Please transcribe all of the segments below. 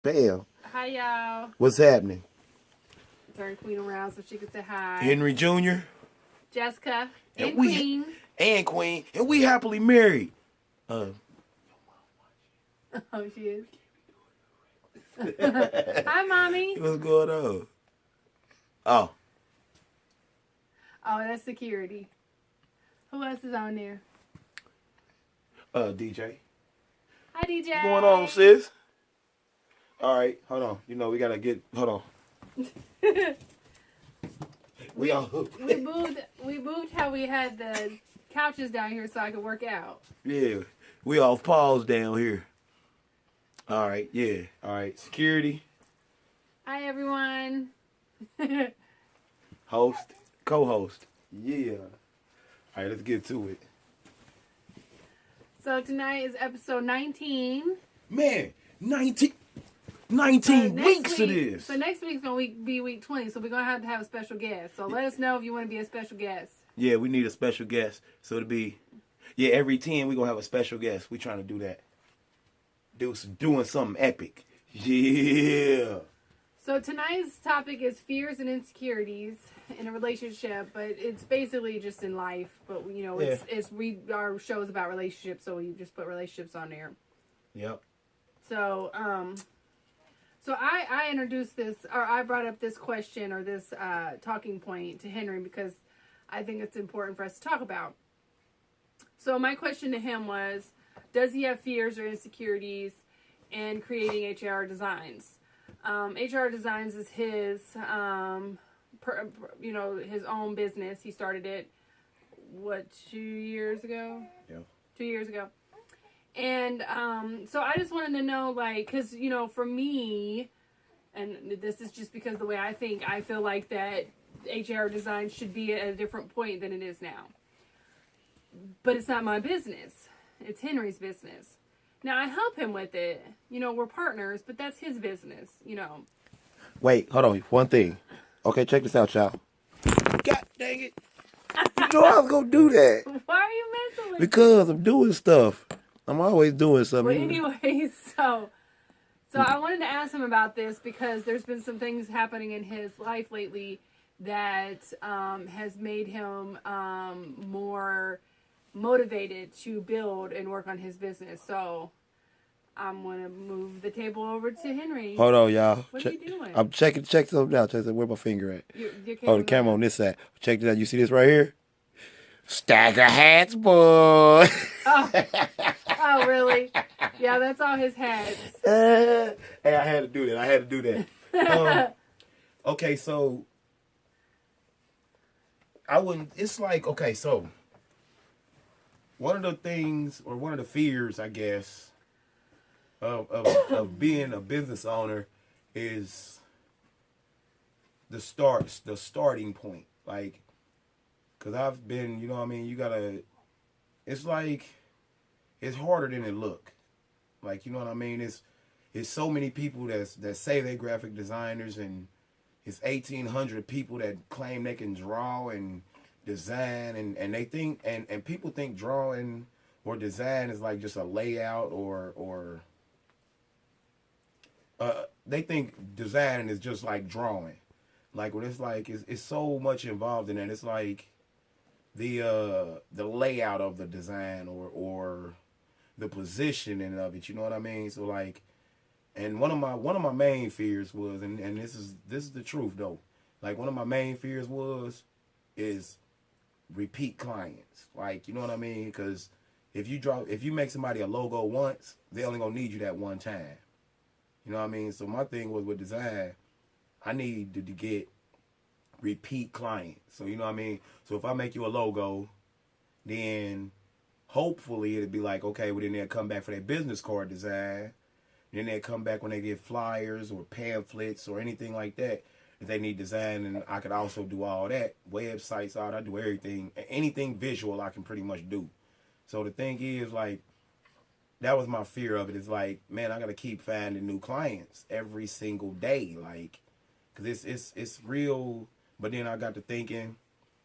Bam. Hi, y'all. What's happening? Turn Queen around so she can say hi. Henry Jr. Jessica and and we Queen. and Queen, and we happily married. Oh, she is. Hi, Mommy. What's going on? Oh, Oh, that's security. Who else is on there? DJ. Hi, DJ. What's going on, sis? All right, hold on. You know we gotta get. Hold on. we moved how we had the couches down here so I could work out. Yeah, we off pause down here. All right, yeah. All right, security. Hi, everyone. Host, co-host. Yeah. All right, let's get to it. So tonight is episode 19. Man, 19 weeks of this. So next week's going to be week 20, so we're going to have a special guest. So let us know if you want to be a special guest. Yeah, we need a special guest. So it'll be, every 10 we're going to have a special guest. We trying to do that. Doing something epic. Yeah. So tonight's topic is fears and insecurities in a relationship, but it's basically just in life. But our show is about relationships, so we just put relationships on there. Yep. So I introduced this, or I brought up this question or this talking point to Henry because I think it's important for us to talk about. So my question to him was, does he have fears or insecurities in creating HR Designs? HR Designs is his, his own business. He started it, 2 years ago? Yeah. 2 years ago. And so I just wanted to know, because, for me, and this is just because the way I think, I feel like that HR Design should be at a different point than it is now. But it's not my business. It's Henry's business. Now, I help him with it. We're partners, but that's his business, Wait, hold on. One thing. Okay, check this out, y'all. God dang it. You know I was going to do that. Why are you messing with Because I'm doing stuff. I'm always doing something. Well, anyways, so I wanted to ask him about this because there's been some things happening in his life lately that has made him more motivated to build and work on his business. So I'm going to move the table over to Henry. Hold on, y'all. What are you doing? I'm check something out. Check where my finger at. Your The camera on this side. Check this out. You see this right here? Stack of hats, boy. Oh, really? Yeah, that's all his hats. Hey, I had to do that. Okay, so it's like, okay, so one of the things, or one of the fears, I guess, of being a business owner is the starting point. Like, because I've been, it's like, it's harder than it look. Like, you know what I mean? It's so many people that say they're graphic designers, and it's 1,800 people that claim they can draw and design, and they think, and people think drawing or design is like just a layout, or they think design is just like drawing. Like, when it's like, it's so much involved in it. It's like the layout of the design, or the positioning of it, you know what I mean? So, like, and one of my main fears was, and this is the truth though, like, one of my main fears is repeat clients. Like, you know what I mean? Because if you make somebody a logo once, they only gonna need you that one time. You know what I mean? So my thing was, with design, I needed to get repeat clients. So, you know what I mean? So if I make you a logo, then hopefully it'd be like, okay, well, then they'll come back for their business card design. Then they'll come back when they get flyers or pamphlets or anything like that. If they need design, and I could also do all that. Websites, all that, I do everything. Anything visual I can pretty much do. So the thing is, like, that was my fear of it. It's like, man, I got to keep finding new clients every single day. Like, because it's real. But then I got to thinking,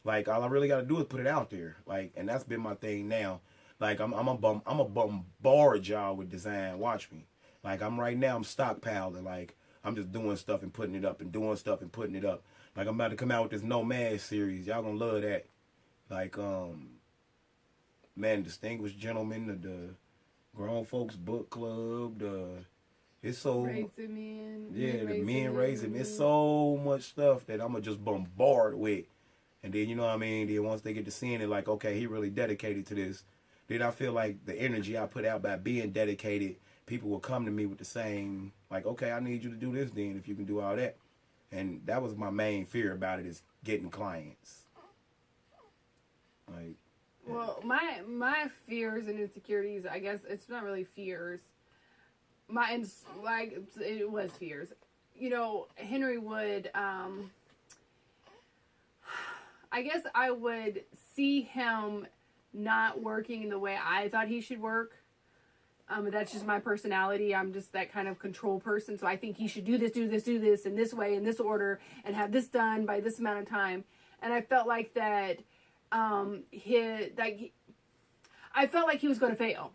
like, all I really got to do is put it out there. Like, and that's been my thing now. Like, I'm a bombard y'all with design. Watch me. Like I'm right now, I'm stockpiling. Like I'm just doing stuff and putting it up and doing stuff and putting it up. Like I'm about to come out with this Nomad series. Y'all gonna love that. Like man, Distinguished Gentlemen, the Grown Folks Book Club, it's so Raising Men. yeah, the Men Raising. It's so much stuff that I'm gonna just bombard with. And then, you know what I mean? Then once they get to seeing it, like, okay, he really dedicated to this. Then I feel like the energy I put out by being dedicated, people will come to me with the same, like, okay, I need you to do this then if you can do all that. And that was my main fear about it, is getting clients. Like, well, my fears and insecurities, I guess it's not really fears. It was fears. You know, Henry would, I guess I would see him not working the way I thought he should work. That's just my personality. I'm just that kind of control person. So I think he should do this, in this way, in this order, and have this done by this amount of time. And I felt like that, I felt like he was going to fail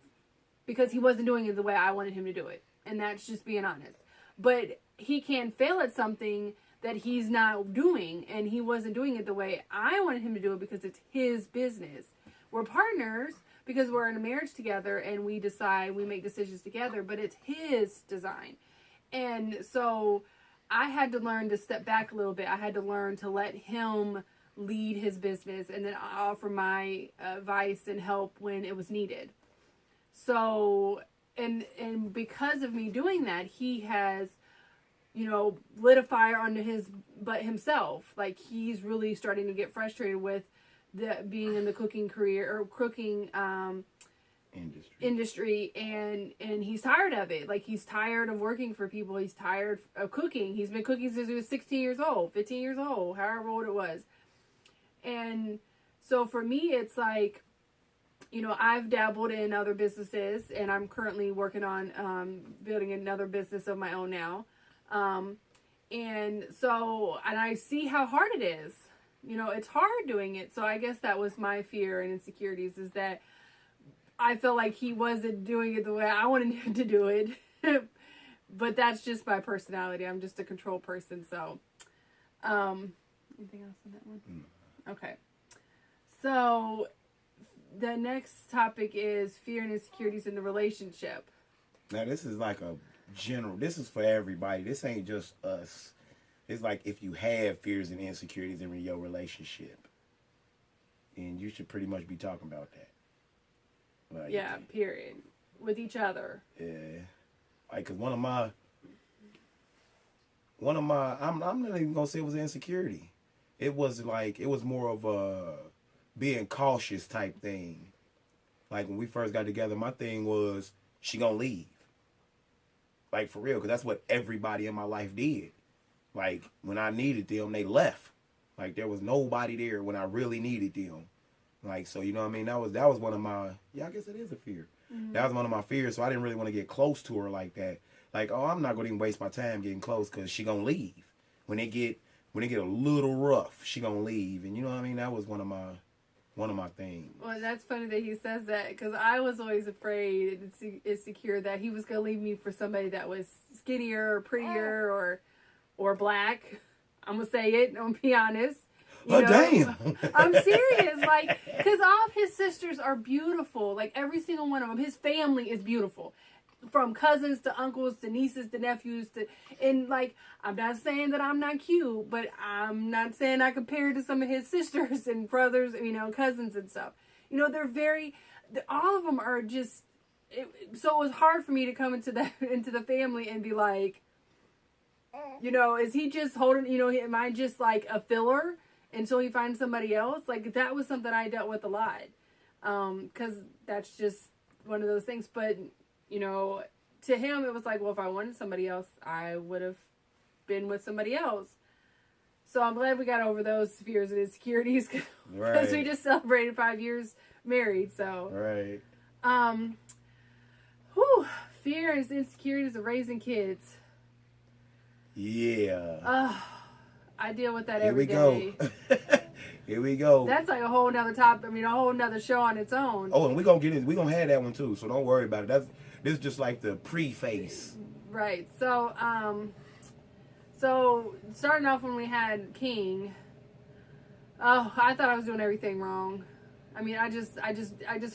because he wasn't doing it the way I wanted him to do it. And that's just being honest. But he can fail at something that he's not doing, and he wasn't doing it the way I wanted him to do it because it's his business. We're partners because we're in a marriage together and we make decisions together, but it's his design. And so I had to learn to step back a little bit. I had to learn to let him lead his business and then offer my advice and help when it was needed. So, and because of me doing that, he has, lit a fire under his butt himself. Like, he's really starting to get frustrated with being in the cooking career or cooking industry, and he's tired of it. Like, he's tired of working for people. He's tired of cooking. He's been cooking since he was 16 years old, 15 years old, however old it was. And so for me, it's like, I've dabbled in other businesses, and I'm currently working on building another business of my own now. And I see how hard it is. It's hard doing it. So I guess that was my fear and insecurities, is that I felt like he wasn't doing it the way I wanted him to do it. But that's just my personality. I'm just a control person. So, anything else on that one? Okay. So the next topic is fear and insecurities in the relationship. Now this is like this is for everybody. This ain't just us. It's like if you have fears and insecurities in your relationship, and you should pretty much be talking about that. Like, yeah, period. With each other. Yeah. Like, cause one of my, I'm not even gonna say it was an insecurity. It was more of a being cautious type thing. Like when we first got together, my thing was, she gonna leave. Like, for real, because that's what everybody in my life did. Like, when I needed them, they left. Like, there was nobody there when I really needed them. Like, so, you know what I mean? That was one of my, I guess it is a fear. Mm-hmm. That was one of my fears, so I didn't really want to get close to her like that. Like, oh, I'm not going to even waste my time getting close because she going to leave. When it get a little rough, she going to leave. And you know what I mean? That was one of my things. Well, that's funny that he says that, because I was always afraid and insecure that he was going to leave me for somebody that was skinnier or prettier or black. I'm going to say it. I'm going to be honest. Damn. I'm serious. Like, because all of his sisters are beautiful. Like, every single one of them. His family is beautiful. From cousins to uncles to nieces to nephews and like, I'm not saying that I'm not cute, but I'm not saying I compare to some of his sisters and brothers, cousins and stuff. All of them are just, so it was hard for me to come into the family and be like, is he just holding, am I just like a filler until he finds somebody else? Like, that was something I dealt with a lot. 'Cause that's just one of those things. But, to him, it was like, well, if I wanted somebody else, I would have been with somebody else. So I'm glad we got over those fears and insecurities, because we just celebrated 5 years married. So, right. Fear and insecurities of raising kids. Yeah. I deal with that every day. Here we go. That's like a whole nother topic. A whole nother show on its own. Oh, and we're gonna have that one too. So don't worry about it. This is just like the preface. Right. So starting off when we had King, oh, I thought I was doing everything wrong. I mean, I just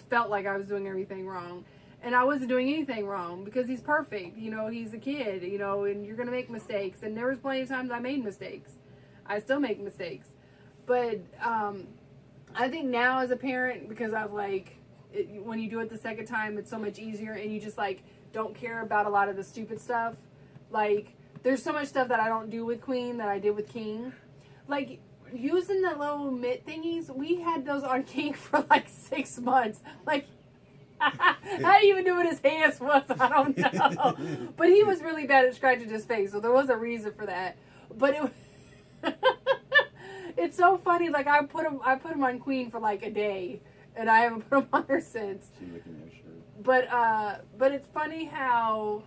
felt like I was doing everything wrong. And I wasn't doing anything wrong because he's perfect. You know, he's a kid, you know, and you're going to make mistakes. And there was plenty of times I made mistakes. I still make mistakes. But I think now as a parent, because I've like, when you do it the second time, it's so much easier. And you just like don't care about a lot of the stupid stuff. Like, there's so much stuff that I don't do with Queen that I did with King. Like, using the little mitt thingies, we had those on King for like 6 months. Like, how do you even do what his hands was? I don't know. But he was really bad at scratching his face, so there was a reason for that. But it it's so funny. Like, I put him on Queen for like a day, and I haven't put him on her since. She licking your shirt. But it's funny how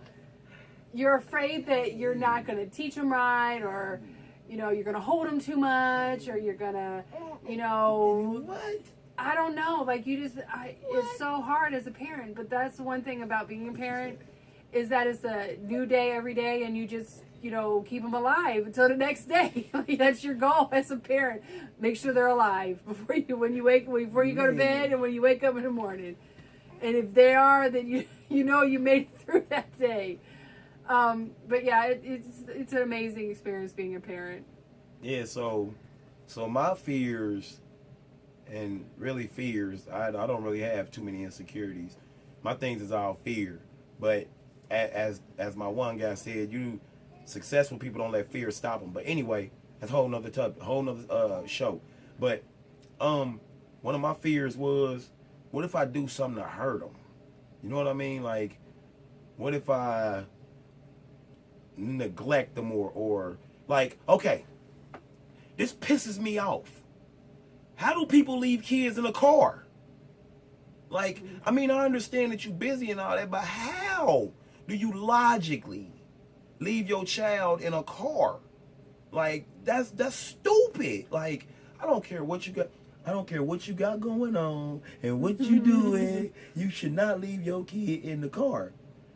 you're afraid that you're not going to teach him right, or you know, you're going to hold him too much, or you're going to, you know, What? I don't know. Like, it's so hard as a parent. But that's the one thing about being a parent, is that it's a new day every day, and you just, you know, keep them alive until the next day. Like, that's your goal as a parent. Make sure they're alive before you go to bed and when you wake up in the morning. And if they are, then you know you made it through that day. But yeah, it's an amazing experience being a parent. Yeah, so my fears, and really fears, I don't really have too many insecurities. My things is all fear. But as my one guy said, you successful people don't let fear stop them. But anyway, that's a whole nother show. But one of my fears was, what if I do something to hurt them? You know what I mean? Like, what if I neglect them or like, okay, this pisses me off. How do people leave kids in a car? Like, I mean, I understand that you're busy and all that, but how do you logically leave your child in a car? Like, that's stupid. Like, I don't care what you got. I don't care what you got going on and what you doing. You should not leave your kid in the car.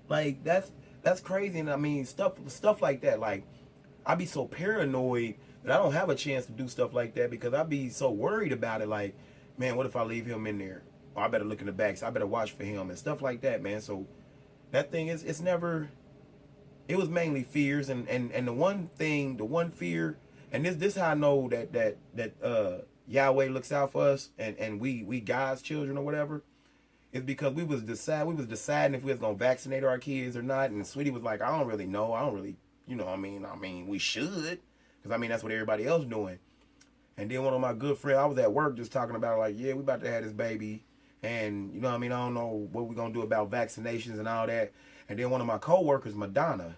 Like, that's crazy. And I mean, stuff like that. Like, I be so paranoid that I don't have a chance to do stuff like that because I be so worried about it. Like, man, what if I leave him in there? Or I better look in the back. So I better watch for him and stuff like that, man. So that thing is, it was mainly fears. And the one fear, and this how I know that Yahweh looks out for us and we God's children or whatever, is because we was deciding if we was gonna vaccinate our kids or not. And Sweetie was like, I don't really know. I don't really, you know, I mean, we should. Because, I mean, that's what everybody else doing. And then one of my good friends, I was at work just talking about, like, yeah, we about to have this baby. And, you know what I mean, I don't know what we're going to do about vaccinations and all that. And then one of my coworkers, Madonna,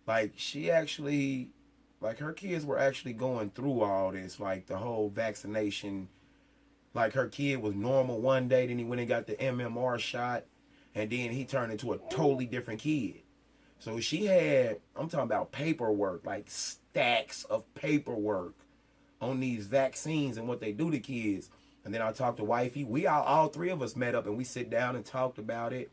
like, she actually, like, her kids were actually going through all this, like, the whole vaccination. Like, her kid was normal one day, then he went and got the MMR shot, and then he turned into a totally different kid. So she had, I'm talking about paperwork, like stacks of paperwork on these vaccines and what they do to kids. And then I talked to wifey. We all three of us met up and we sit down and talked about it.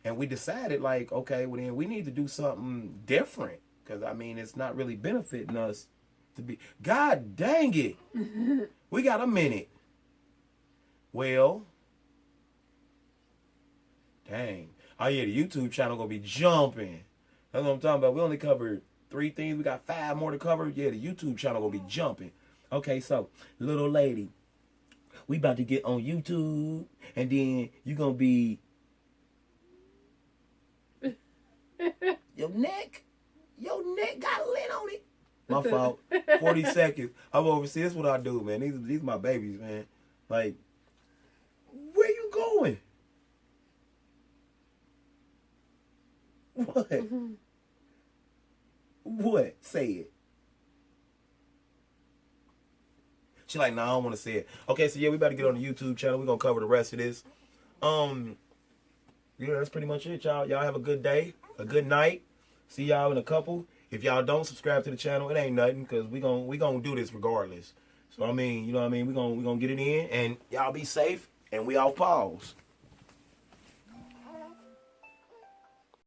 And we decided, like, okay, well then we need to do something different. Because, I mean, it's not really benefiting us to be, God dang it. We got a minute. Well, dang. Oh yeah, the YouTube channel gonna be jumping. That's what I'm talking about. We only covered 3 things. We got 5 more to cover. Yeah, the YouTube channel gonna be jumping. Okay, so little lady, we about to get on YouTube, and then you gonna be your neck got lint on it. My fault. 40 seconds. I'm overseas. This is what I do, man. These my babies, man. Like, where you going? What? What? Say it. She like, no, I don't want to say it. Okay, so yeah, we about to get on the YouTube channel. We're gonna cover the rest of this. Yeah, that's pretty much it, y'all. Y'all have a good day, a good night. See y'all in a couple. If y'all don't subscribe to the channel, it ain't nothing, because we gonna do this regardless. So I mean, you know what I mean? We gonna get it in, and y'all be safe, and we all pause.